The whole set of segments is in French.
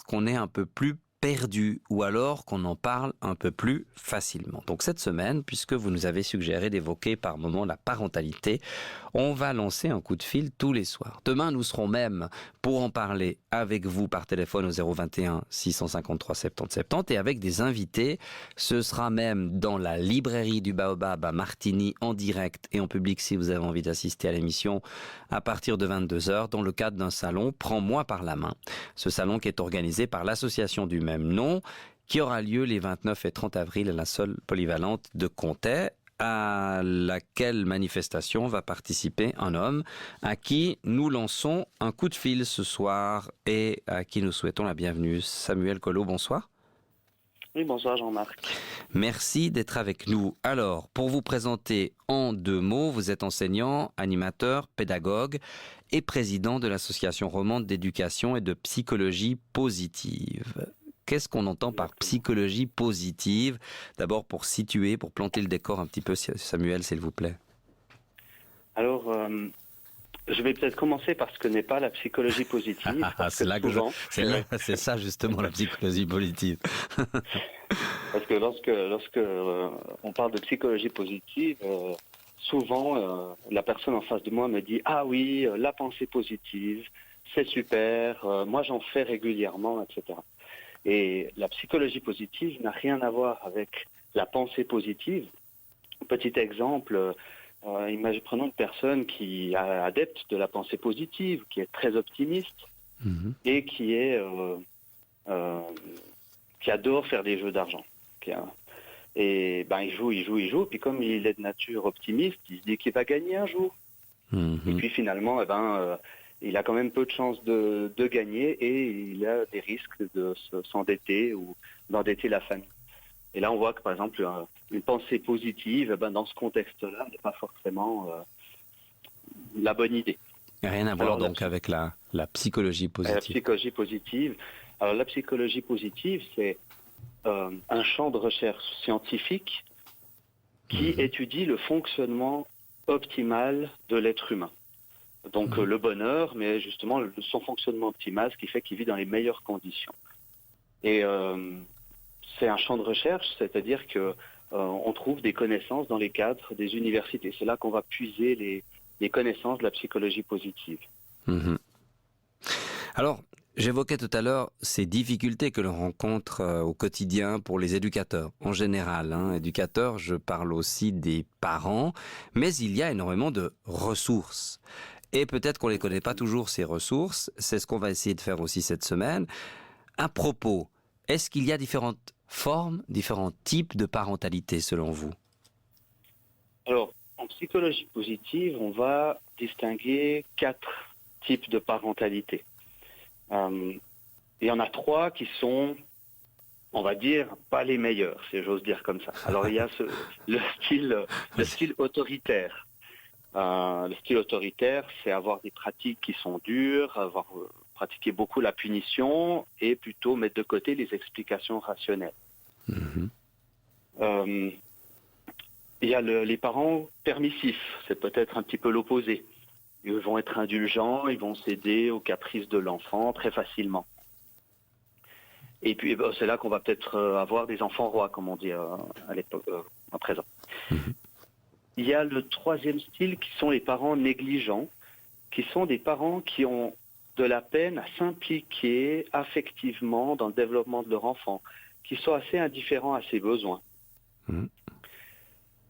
lorsqu'on est un peu plus perdu ou alors qu'on en parle un peu plus facilement. Donc cette semaine, puisque vous nous avez suggéré d'évoquer par moment la parentalité, on va lancer un coup de fil tous les soirs. Demain, nous serons même pour en parler avec vous par téléphone au 021 653 70 70 et avec des invités. Ce sera même dans la librairie du Baobab à Martigny en direct et en public si vous avez envie d'assister à l'émission à partir de 22h dans le cadre d'un salon Prends-moi par la main. Ce salon qui est organisé par l'association du même nom qui aura lieu les 29 et 30 avril à la Salle polyvalente de Comté, à laquelle manifestation va participer un homme à qui nous lançons un coup de fil ce soir et à qui nous souhaitons la bienvenue. Samuel Collot, bonsoir. Oui, bonsoir Jean-Marc. Merci d'être avec nous. Alors, pour vous présenter en 2 mots, vous êtes enseignant, animateur, pédagogue et président de l'association romande d'éducation et de psychologie positive. Qu'est-ce qu'on entend par psychologie positive? D'abord, pour situer, pour planter le décor un petit peu, Samuel, s'il vous plaît. Alors, je vais peut-être commencer par ce que n'est pas la psychologie positive. C'est ça justement la psychologie positive. Parce que lorsque on parle de psychologie positive, souvent la personne en face de moi me dit ah oui, la pensée positive, c'est super, moi j'en fais régulièrement, etc. Et la psychologie positive n'a rien à voir avec la pensée positive. Petit exemple, prenons une personne qui est adepte de la pensée positive, qui est très optimiste et qui adore faire des jeux d'argent. Et il joue, puis comme il est de nature optimiste, il se dit qu'il va gagner un jour. Et puis finalement, il a quand même peu de chances de gagner et il a des risques de s'endetter ou d'endetter la famille. Et là, on voit que, par exemple, une pensée positive, dans ce contexte-là, n'est pas forcément la bonne idée. Rien à voir donc avec la psychologie positive. La psychologie positive. Alors, la psychologie positive, c'est un champ de recherche scientifique qui étudie le fonctionnement optimal de l'être humain. Donc le bonheur, mais justement son fonctionnement optimal, ce qui fait qu'il vit dans les meilleures conditions. Et c'est un champ de recherche, c'est-à-dire que on trouve des connaissances dans les cadres des universités. C'est là qu'on va puiser les connaissances de la psychologie positive. Alors, j'évoquais tout à l'heure ces difficultés que l'on rencontre au quotidien pour les éducateurs, en général. Éducateurs, je parle aussi des parents, mais il y a énormément de ressources. Et peut-être qu'on ne les connaît pas toujours, ces ressources. C'est ce qu'on va essayer de faire aussi cette semaine. À propos, est-ce qu'il y a différentes formes, différents types de parentalité selon vous? Alors, en psychologie positive, on va distinguer 4 types de parentalité. Il y en a 3 qui sont, on va dire, pas les meilleurs, si j'ose dire comme ça. Alors, il y a le style autoritaire. Le style autoritaire, c'est avoir des pratiques qui sont dures, avoir pratiqué beaucoup la punition et plutôt mettre de côté les explications rationnelles. Il y a les parents permissifs, c'est peut-être un petit peu l'opposé. Ils vont être indulgents, ils vont céder aux caprices de l'enfant très facilement. Et puis c'est là qu'on va peut-être avoir des enfants rois, comme on dit à l'époque, à présent. Il y a le 3e style qui sont les parents négligents, qui sont des parents qui ont de la peine à s'impliquer affectivement dans le développement de leur enfant, qui sont assez indifférents à ses besoins.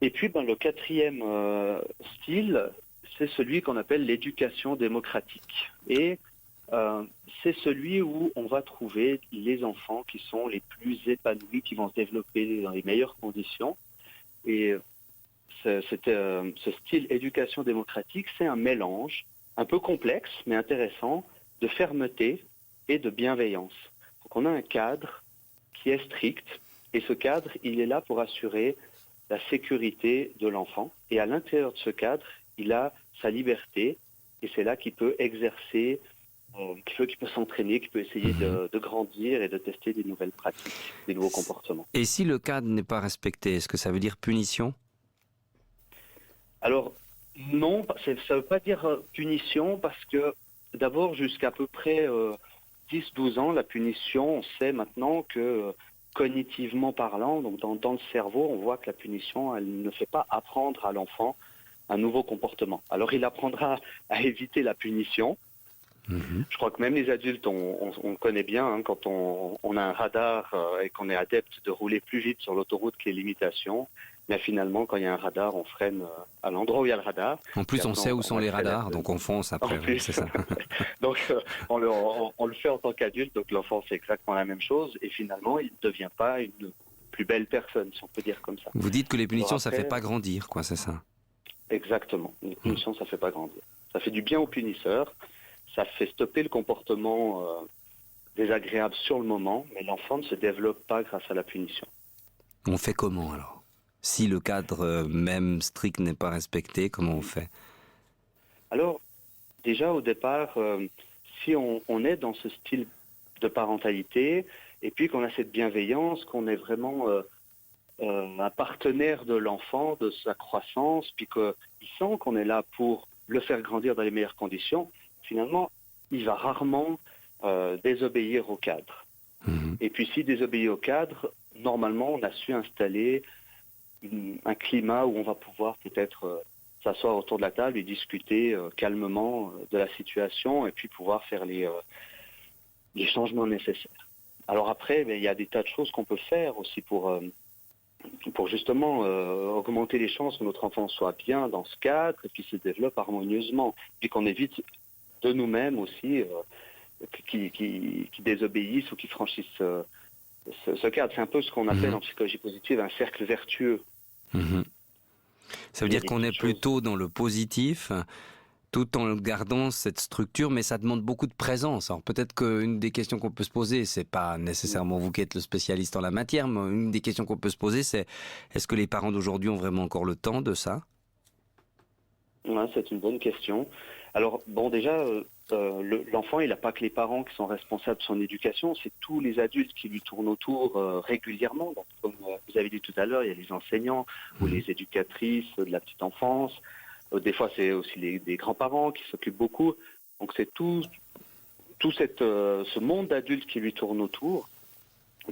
Et puis le 4e style, c'est celui qu'on appelle l'éducation démocratique. Et c'est celui où on va trouver les enfants qui sont les plus épanouis, qui vont se développer dans les meilleures conditions. Et ce style éducation démocratique, c'est un mélange un peu complexe, mais intéressant, de fermeté et de bienveillance. Donc on a un cadre qui est strict, et ce cadre, il est là pour assurer la sécurité de l'enfant. Et à l'intérieur de ce cadre, il a sa liberté, et c'est là qu'il peut exercer, qu'il peut s'entraîner, qu'il peut essayer de grandir et de tester des nouvelles pratiques, des nouveaux comportements. Et si le cadre n'est pas respecté, est-ce que ça veut dire punition? Alors, non, ça ne veut pas dire punition, parce que d'abord, jusqu'à peu près 10-12 ans, la punition, on sait maintenant que cognitivement parlant, donc dans le cerveau, on voit que la punition, elle ne fait pas apprendre à l'enfant un nouveau comportement. Alors il apprendra à éviter la punition. Je crois que même les adultes, on connaît bien, hein, quand on a un radar et qu'on est adepte de rouler plus vite sur l'autoroute que les limitations, mais finalement, quand il y a un radar, on freine à l'endroit où il y a le radar. En plus, on sait où sont les radars, donc on fonce après, oui, c'est ça. Donc, on le fait en tant qu'adulte, donc l'enfant fait exactement la même chose, et finalement, il ne devient pas une plus belle personne, si on peut dire comme ça. Vous dites que les punitions, après, ça fait pas grandir, quoi, c'est ça? Exactement. Les punitions, ça fait pas grandir. Ça fait du bien aux punisseurs, ça fait stopper le comportement désagréable sur le moment, mais l'enfant ne se développe pas grâce à la punition. On fait comment alors? Si le cadre même strict n'est pas respecté, comment on fait? Alors, déjà au départ, si on est dans ce style de parentalité, et puis qu'on a cette bienveillance, qu'on est vraiment un partenaire de l'enfant, de sa croissance, puis qu'il sent qu'on est là pour le faire grandir dans les meilleures conditions, finalement, il va rarement désobéir au cadre. Et puis s'il désobéit au cadre, normalement, on a su installer un climat où on va pouvoir peut-être s'asseoir autour de la table et discuter calmement de la situation et puis pouvoir faire les changements nécessaires. Alors après, il y a des tas de choses qu'on peut faire aussi pour justement augmenter les chances que notre enfant soit bien dans ce cadre et puis se développe harmonieusement. Puis qu'on évite de nous-mêmes aussi qui désobéissent ou qui franchissent ce cadre. C'est un peu ce qu'on appelle en psychologie positive un cercle vertueux. Ça veut dire qu'on est plutôt dans le positif, tout en gardant cette structure, mais ça demande beaucoup de présence. Alors peut-être qu'une des questions qu'on peut se poser, c'est pas nécessairement vous qui êtes le spécialiste en la matière, mais une des questions qu'on peut se poser, c'est est-ce que les parents d'aujourd'hui ont vraiment encore le temps de ça? Ouais, c'est une bonne question. Alors bon, déjà, l'enfant, il n'a pas que les parents qui sont responsables de son éducation, c'est tous les adultes qui lui tournent autour régulièrement. Donc, comme vous avez dit tout à l'heure, il y a les enseignants ou les éducatrices de la petite enfance. Des fois, c'est aussi des grands-parents qui s'occupent beaucoup. Donc, c'est tout ce monde d'adultes qui lui tourne autour,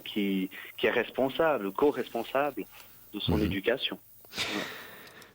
qui est responsable, co-responsable de son éducation. Ouais.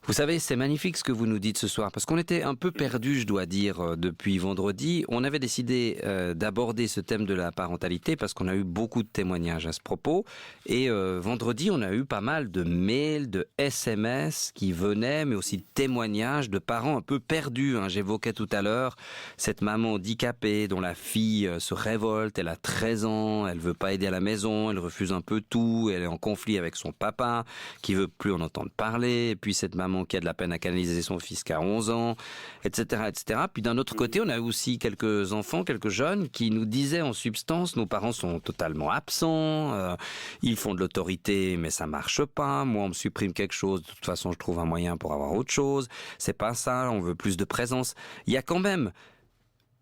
Vous savez, c'est magnifique ce que vous nous dites ce soir, parce qu'on était un peu perdus, je dois dire, depuis vendredi. On avait décidé d'aborder ce thème de la parentalité, parce qu'on a eu beaucoup de témoignages à ce propos. Et vendredi, on a eu pas mal de mails, de SMS qui venaient, mais aussi de témoignages de parents un peu perdus. J'évoquais tout à l'heure cette maman handicapée dont la fille se révolte, elle a 13 ans, elle veut pas aider à la maison, elle refuse un peu tout, elle est en conflit avec son papa, qui veut plus en entendre parler, et puis cette maman qui a de la peine à canaliser son fils qui a 11 ans, etc., etc. Puis d'un autre côté, on a aussi quelques enfants, quelques jeunes qui nous disaient en substance, nos parents sont totalement absents, ils font de l'autorité, mais ça marche pas. Moi, on me supprime quelque chose, de toute façon, je trouve un moyen pour avoir autre chose. C'est pas ça, on veut plus de présence. Il y a quand même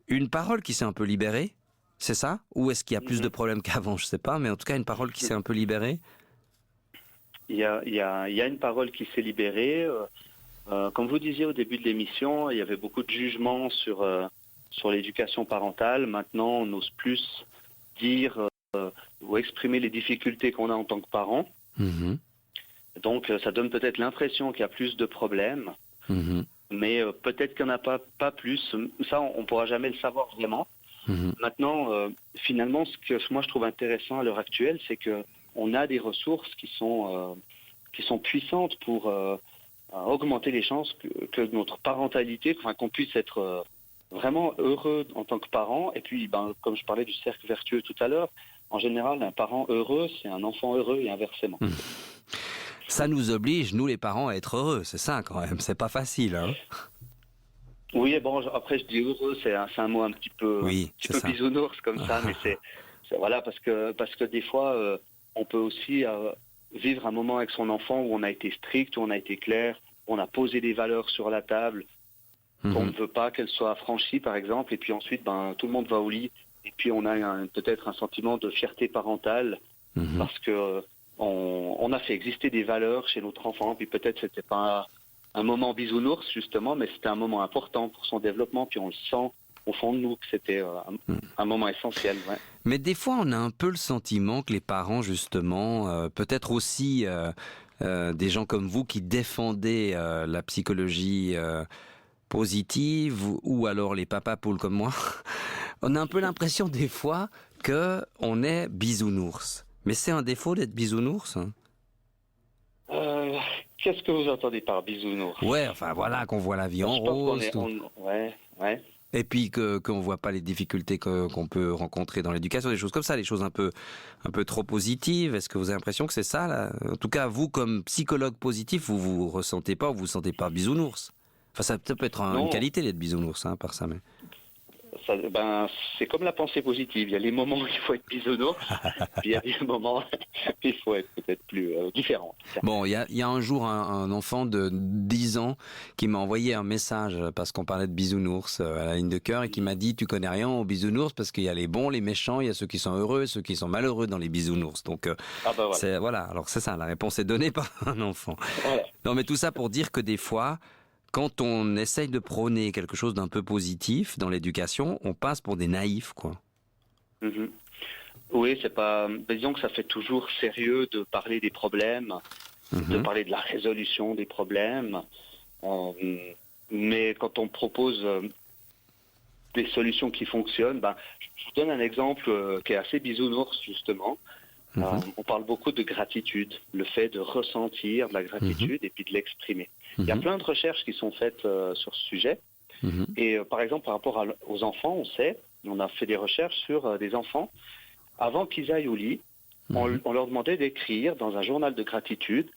une parole qui s'est un peu libérée, c'est ça? Ou est-ce qu'il y a plus de problèmes qu'avant? Je sais pas, mais en tout cas, une parole qui s'est un peu libérée. Il y a une parole qui s'est libérée. Comme vous disiez au début de l'émission, il y avait beaucoup de jugements sur l'éducation parentale. Maintenant, on n'ose plus dire ou exprimer les difficultés qu'on a en tant que parents. Donc, ça donne peut-être l'impression qu'il y a plus de problèmes, mais peut-être qu'il n'y en a pas plus. Ça, on ne pourra jamais le savoir vraiment. Maintenant, finalement, ce que moi je trouve intéressant à l'heure actuelle, c'est que on a des ressources qui sont puissantes pour augmenter les chances que notre parentalité, enfin qu'on puisse être vraiment heureux en tant que parent. Et puis, comme je parlais du cercle vertueux tout à l'heure, en général, un parent heureux, c'est un enfant heureux et inversement. Ça nous oblige, nous les parents, à être heureux, c'est ça quand même, c'est pas facile, hein? Oui, bon, après je dis heureux, c'est un mot un petit peu bisounours comme ça, mais c'est voilà, parce que des fois, on peut aussi vivre un moment avec son enfant où on a été strict, où on a été clair, où on a posé des valeurs sur la table, qu'on ne veut pas qu'elles soient franchies, par exemple, et puis ensuite, tout le monde va au lit, et puis on a peut-être un sentiment de fierté parentale, parce que on a fait exister des valeurs chez notre enfant, puis peut-être c'était pas un moment bisounours, justement, mais c'était un moment important pour son développement, puis on le sent au fond de nous que c'était un moment essentiel. Ouais. Mais des fois, on a un peu le sentiment que les parents, justement, peut-être aussi des gens comme vous qui défendez la psychologie positive, ou alors les papas poules comme moi, on a un peu l'impression des fois qu'on est bisounours. Mais c'est un défaut d'être bisounours, hein. Qu'est-ce que vous entendez par bisounours? Ouais, enfin voilà, qu'on voit la vie en rose. Ouais. Et puis qu'on voit pas les difficultés qu'on peut rencontrer dans l'éducation, des choses comme ça, des choses un peu trop positives. Est-ce que vous avez l'impression que c'est ça, là? En tout cas, vous, comme psychologue positif, vous ressentez pas, vous sentez pas bisounours. Enfin, ça peut être une qualité d'être bisounours, hein, par ça, mais... c'est comme la pensée positive. Il y a les moments où il faut être bisounours, puis il y a des moments où il faut être peut-être plus différent. Bon, il y a un jour un enfant de 10 ans qui m'a envoyé un message parce qu'on parlait de bisounours à la ligne de cœur et qui m'a dit « Tu connais rien aux bisounours parce qu'il y a les bons, les méchants, il y a ceux qui sont heureux et ceux qui sont malheureux dans les bisounours. » Donc, voilà. Alors c'est ça, la réponse est donnée par un enfant. Voilà. Non, mais tout ça pour dire que des fois... Quand on essaye de prôner quelque chose d'un peu positif dans l'éducation, on passe pour des naïfs, quoi. Mm-hmm. Oui, c'est pas. Disons que ça fait toujours sérieux de parler des problèmes, de parler de la résolution des problèmes. Mais quand on propose des solutions qui fonctionnent, je vous donne un exemple qui est assez bisounours, justement. On parle beaucoup de gratitude, le fait de ressentir de la gratitude et puis de l'exprimer. Il y a plein de recherches qui sont faites sur ce sujet. Et par exemple, par rapport aux enfants, on a fait des recherches sur des enfants. Avant qu'ils aillent au lit, on leur demandait d'écrire dans un journal de gratitude,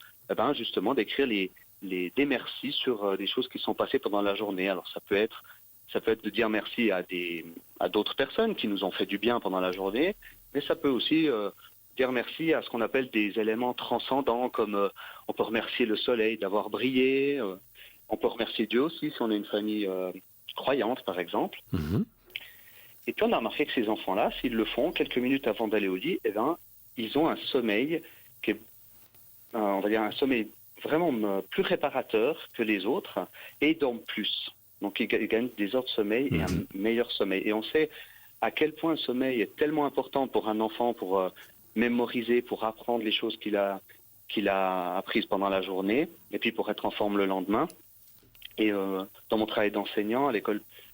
justement d'écrire des merci sur des choses qui sont passées pendant la journée. Alors ça peut être de dire merci à d'autres personnes qui nous ont fait du bien pendant la journée, mais ça peut aussi... dire merci à ce qu'on appelle des éléments transcendants, comme on peut remercier le soleil d'avoir brillé, on peut remercier Dieu aussi si on est une famille croyante par exemple. Et puis on a remarqué que ces enfants-là, s'ils le font quelques minutes avant d'aller au lit, ils ont un sommeil qui est, on va dire, un sommeil vraiment plus réparateur que les autres, et ils dorment plus. Donc ils gagnent des heures de sommeil et un meilleur sommeil. Et on sait à quel point le sommeil est tellement important pour un enfant, pour mémoriser, pour apprendre les choses qu'il a apprises pendant la journée, et puis pour être en forme le lendemain. Et dans mon travail d'enseignant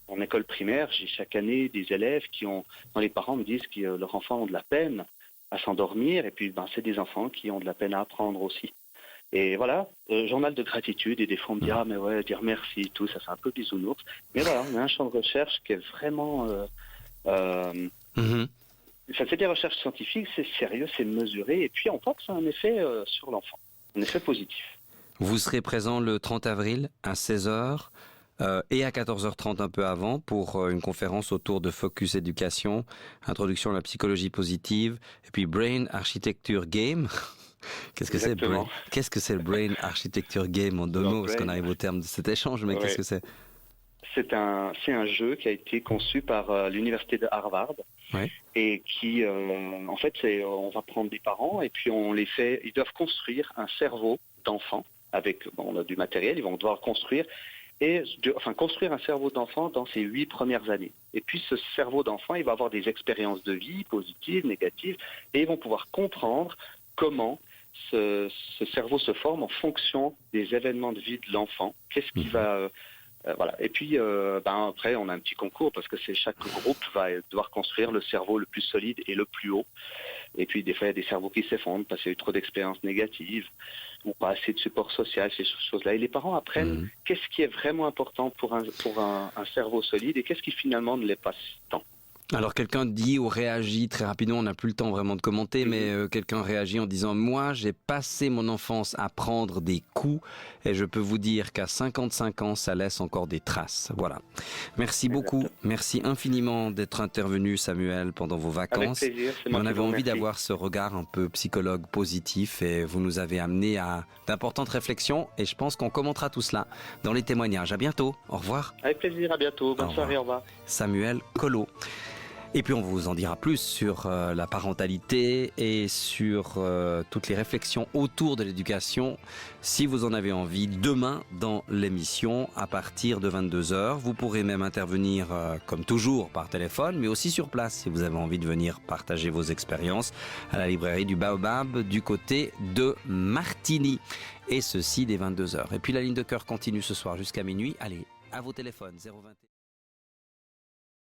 en école primaire, j'ai chaque année des élèves dont les parents me disent que leurs enfants ont de la peine à s'endormir, et puis c'est des enfants qui ont de la peine à apprendre aussi. Et voilà, journal de gratitude, et des fois on me dit « Ah mais ouais, dire merci, tout, ça c'est un peu bisounours ». Mais voilà, on a un champ de recherche qui est vraiment... Ça fait des recherches scientifiques, c'est sérieux, c'est mesuré, et puis on voit que ça a un effet sur l'enfant, un effet positif. Vous serez présent le 30 avril à 16h et à 14h30 un peu avant pour une conférence autour de Focus Éducation, Introduction à la psychologie positive, et puis Brain Architecture Game. Qu'est-ce que c'est Qu'est-ce que c'est le Brain Architecture Game en deux mots, parce qu'on arrive au terme de cet échange, mais qu'est-ce que c'est? C'est un jeu qui a été conçu par l'université de Harvard. Ouais. Et qui, en fait, on va prendre des parents et puis ils doivent construire un cerveau d'enfant avec, on a du matériel, ils vont devoir construire un cerveau d'enfant dans ses 8 premières années. Et puis ce cerveau d'enfant, il va avoir des expériences de vie positives, négatives, et ils vont pouvoir comprendre comment ce cerveau se forme en fonction des événements de vie de l'enfant. Qu'est-ce qui va... voilà. Et puis après on a un petit concours parce que chaque groupe va devoir construire le cerveau le plus solide et le plus haut. Et puis des fois il y a des cerveaux qui s'effondrent parce qu'il y a eu trop d'expériences négatives ou pas assez de support social, ces choses-là. Et les parents apprennent qu'est-ce qui est vraiment important pour un cerveau solide et qu'est-ce qui finalement ne l'est pas tant. Alors quelqu'un dit ou réagit très rapidement, on n'a plus le temps vraiment de commenter, mais quelqu'un réagit en disant « Moi, j'ai passé mon enfance à prendre des coups et je peux vous dire qu'à 55 ans, ça laisse encore des traces. » Voilà. Merci beaucoup. Merci infiniment d'être intervenu, Samuel, pendant vos vacances. Avec plaisir. C'est moi on avait envie d'avoir ce regard un peu psychologue positif et vous nous avez amené à d'importantes réflexions et je pense qu'on commentera tout cela dans les témoignages. À bientôt. Au revoir. Avec plaisir. À bientôt. Bonne soirée. Au revoir. Samuel Collot. Et puis on vous en dira plus sur la parentalité et sur toutes les réflexions autour de l'éducation si vous en avez envie demain dans l'émission à partir de 22h. Vous pourrez même intervenir comme toujours par téléphone mais aussi sur place si vous avez envie de venir partager vos expériences à la librairie du Baobab du côté de Martigny. Et ceci dès 22h. Et puis la ligne de cœur continue ce soir jusqu'à minuit. Allez, à vos téléphones 021.